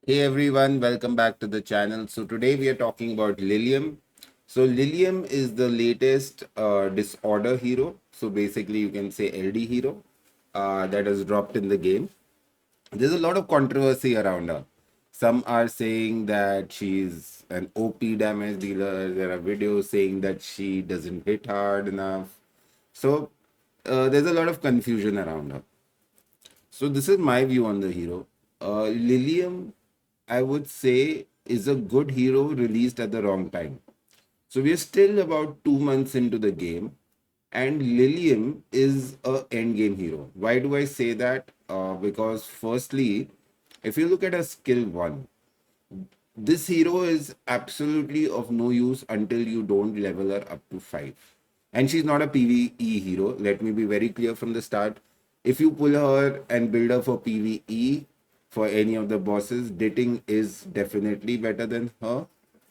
Hey everyone, welcome back to the channel. So today we are talking about Lilium. So Lilium is the latest disorder hero. So basically you can say LD hero that has dropped in the game. There's a lot of controversy around her. Some are saying that she's an OP damage dealer. There are videos saying that she doesn't hit hard enough. So there's a lot of confusion around her. So this is my view on the hero. Lilium, I would say, is a good hero released at the wrong time. So we are still about 2 months into the game, and Lilium is a end game hero. Why do I say that? Because firstly, if you look at a skill one, this hero is absolutely of no use until you don't level her up to 5. And she's not a PvE hero. Let me be very clear from the start. If you pull her and build her for PvE for any of the bosses, Ditting is definitely better than her.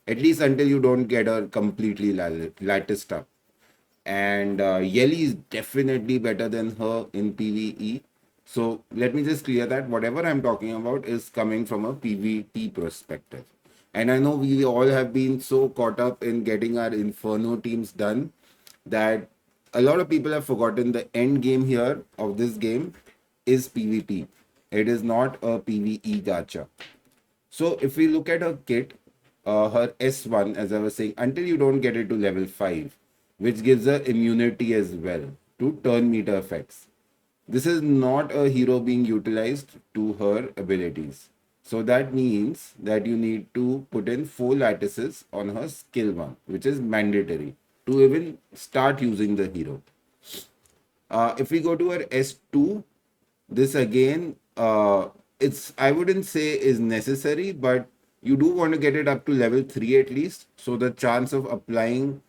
At least until you don't get her completely latticed up. And Yeli is definitely better than her in PvE. So let me just clear that whatever I'm talking about is coming from a PvP perspective. And I know we all have been so caught up in getting our Inferno teams done that a lot of people have forgotten the end game here of this game is PvP. It is not a PvE gacha. So if we look at her kit, her S1, as I was saying, until you don't get it to level 5, which gives her immunity as well to turn meter effects. This is not a hero being utilized to her abilities. So that means that you need to put in 4 lattices on her skill 1, which is mandatory to even start using the hero. If we go to our S2, this again, it's I wouldn't say is necessary, but you do want to get it up to level 3 at least. So the chance of applying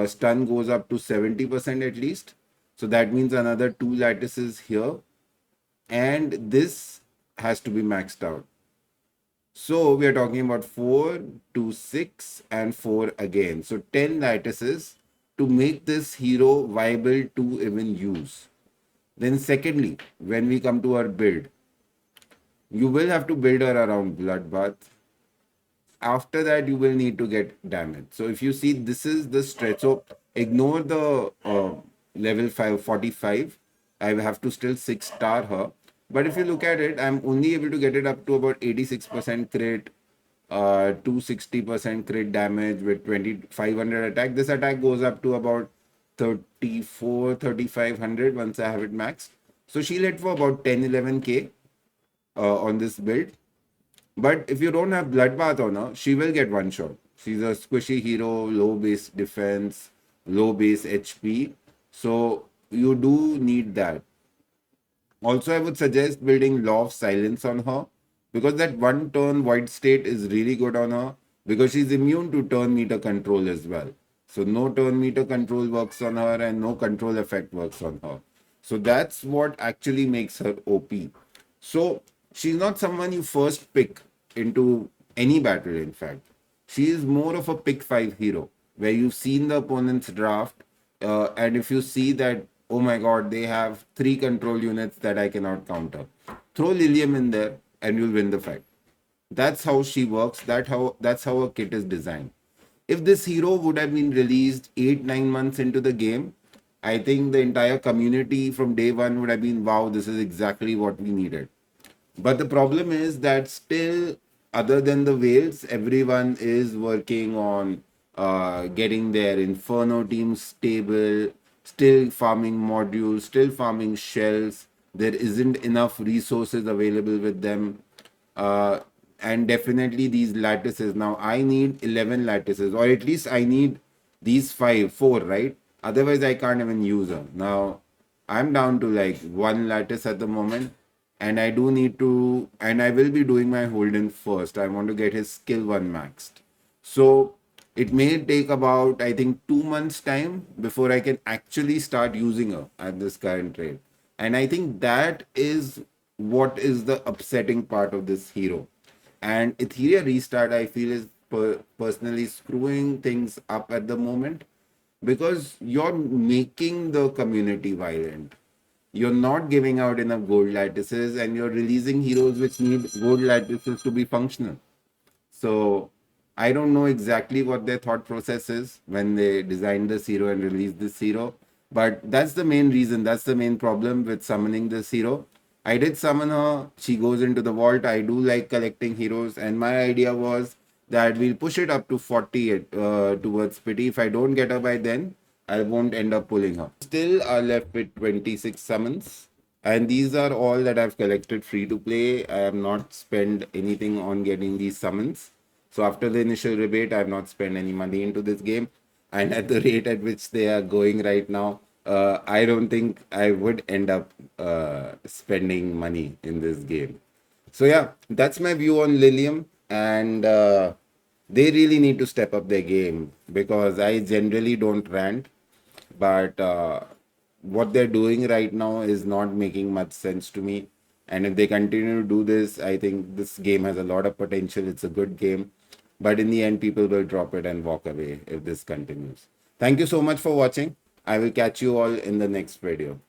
stun goes up to 70% at least. So that means another 2 lattices here. And this has to be maxed out. So we are talking about 4 to 6 and 4 again. So 10 lattices to make this hero viable to even use. Then secondly, when we come to our build, you will have to build her around Bloodbath. After that, you will need to get damage. So if you see, this is the stretch. So ignore the level 545. I have to still 6-star her. But if you look at it, I'm only able to get it up to about 86% crit, 260% crit damage with 2500 attack. This attack goes up to about 3500 once I have it maxed. So she'll hit for about 10-11k on this build. But if you don't have Bloodbath on her, she will get one shot. She's a squishy hero, low base defense, low base HP. So you do need that. Also, I would suggest building Law of Silence on her because that one turn Void State is really good on her because she's immune to turn meter control as well. So no turn meter control works on her and no control effect works on her. So that's what actually makes her OP. So she's not someone you first pick into any battle, in fact. She is more of a pick 5 hero where you've seen the opponent's draft, and if you see that, oh my god, they have 3 control units that I cannot counter, throw Lilium in there and you'll win the fight. That's how she works. That's how a kit is designed. If this hero would have been released 8-9 months into the game, I think the entire community from day one would have been, wow, this is exactly what we needed. But the problem is that still, other than the whales, everyone is working on getting their Inferno team stable, still farming modules, still farming shells. There isn't enough resources available with them. And definitely these lattices. Now, I need 11 lattices, or at least I need these 4, right? Otherwise, I can't even use them. Now, I'm down to like 1 lattice at the moment, and I do need to, and I will be doing my Holden first. I want to get his skill 1 maxed. So it may take about, I think, 2 months time before I can actually start using her at this current rate. And I think that is what is the upsetting part of this hero. And Etheria restart, I feel, is personally screwing things up at the moment because you're making the community violent. you're not giving out enough gold lattices and you're releasing heroes which need gold lattices to be functional. So I don't know exactly what their thought process is when they designed this hero and released this hero, but that's the main reason. That's the main problem with summoning this hero. I did summon her. She goes into the vault. I do like collecting heroes, and my idea was that we'll push it up to 40 towards pity. If I don't get her by then, I won't end up pulling her. Still are left with 26 summons. And these are all that I've collected free to play. I have not spent anything on getting these summons. So after the initial rebate, I have not spent any money into this game. And at the rate at which they are going right now, I don't think I would end up spending money in this game. So yeah, that's my view on Lilium. And they really need to step up their game because I generally don't rant, but what they're doing right now is not making much sense to me. And if they continue to do this, I think this game has a lot of potential. It's a good game, but in the end, people will drop it and walk away if this continues. Thank you so much for watching. I will catch you all in the next video.